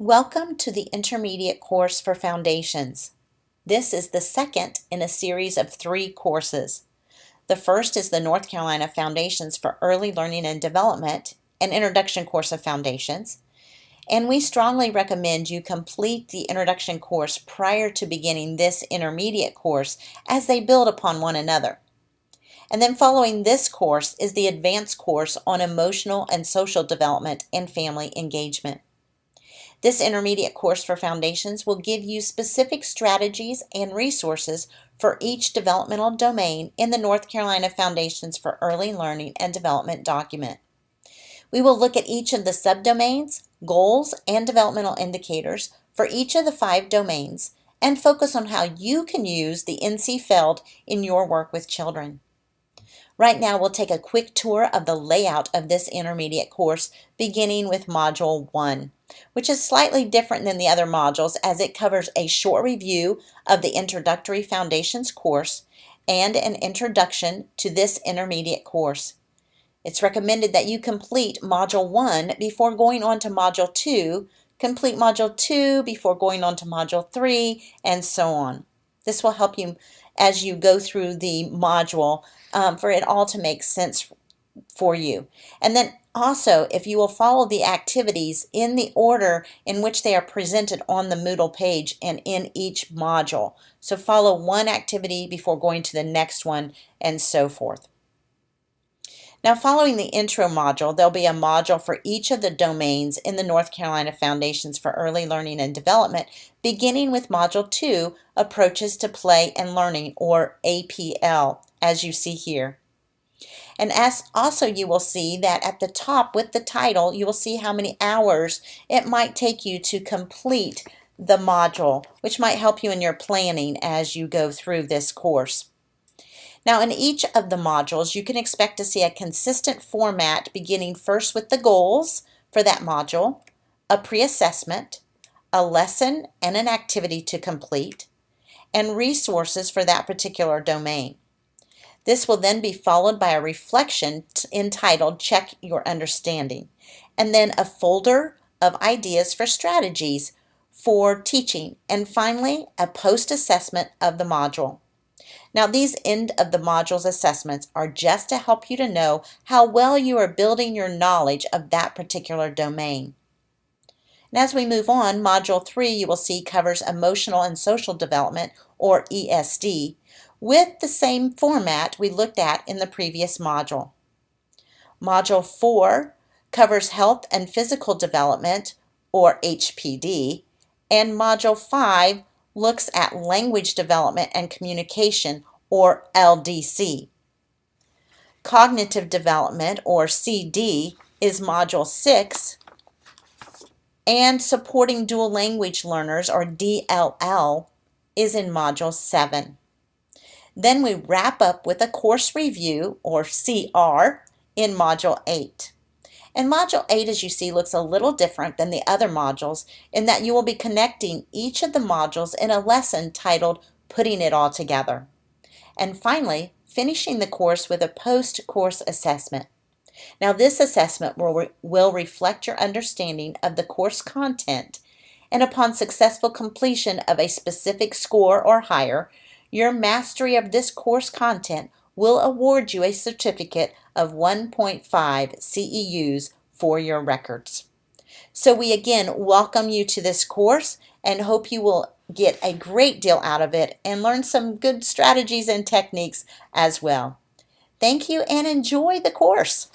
Welcome to the Intermediate course for Foundations. This is the second in a series of 3 courses. The first is the North Carolina Foundations for Early Learning and Development, an introduction course of foundations. And we strongly recommend you complete the introduction course prior to beginning this intermediate course as they build upon one another. And then following this course is the advanced course on emotional and social development and family engagement. This intermediate course for foundations will give you specific strategies and resources for each developmental domain in the North Carolina Foundations for Early Learning and Development document. We will look at each of the subdomains, goals, and developmental indicators for each of the 5 domains and focus on how you can use the NC Feld in your work with children. Right now, we'll take a quick tour of the layout of this intermediate course, beginning with Module 1, which is slightly different than the other modules as it covers a short review of the Introductory Foundations course and an introduction to this intermediate course. It's recommended that you complete Module 1 before going on to Module 2, complete Module 2 before going on to Module 3, and so on. This will help you as you go through the module for it all to make sense for you. And then also, if you will follow the activities in the order in which they are presented on the Moodle page and in each module. So follow one activity before going to the next one and so forth. Now, following the intro module, there'll be a module for each of the domains in the North Carolina Foundations for Early Learning and Development, beginning with Module 2, Approaches to Play and Learning, or APL, as you see here. And as also you will see that at the top with the title, you will see how many hours it might take you to complete the module, which might help you in your planning as you go through this course. Now, in each of the modules, you can expect to see a consistent format beginning first with the goals for that module, a pre-assessment, a lesson and an activity to complete, and resources for that particular domain. This will then be followed by a reflection entitled Check Your Understanding, and then a folder of ideas for strategies for teaching, and finally, a post-assessment of the module. Now, these end of the module's assessments are just to help you to know how well you are building your knowledge of that particular domain. And as we move on, Module 3 you will see covers Emotional and Social Development, or ESD, with the same format we looked at in the previous module. Module 4 covers Health and Physical Development, or HPD, and Module 5 looks at Language Development and Communication, or LDC. Cognitive Development, or CD, is Module 6, and Supporting Dual Language Learners, or DLL, is in Module 7. Then we wrap up with a Course Review, or CR, in Module 8. And Module 8, as you see, looks a little different than the other modules in that you will be connecting each of the modules in a lesson titled Putting It All Together. And finally, finishing the course with a post-course assessment. Now, this assessment will reflect your understanding of the course content, and upon successful completion of a specific score or higher, your mastery of this course content will award you a certificate of 1.5 CEUs for your records. So we again welcome you to this course and hope you will get a great deal out of it and learn some good strategies and techniques as well. Thank you and enjoy the course.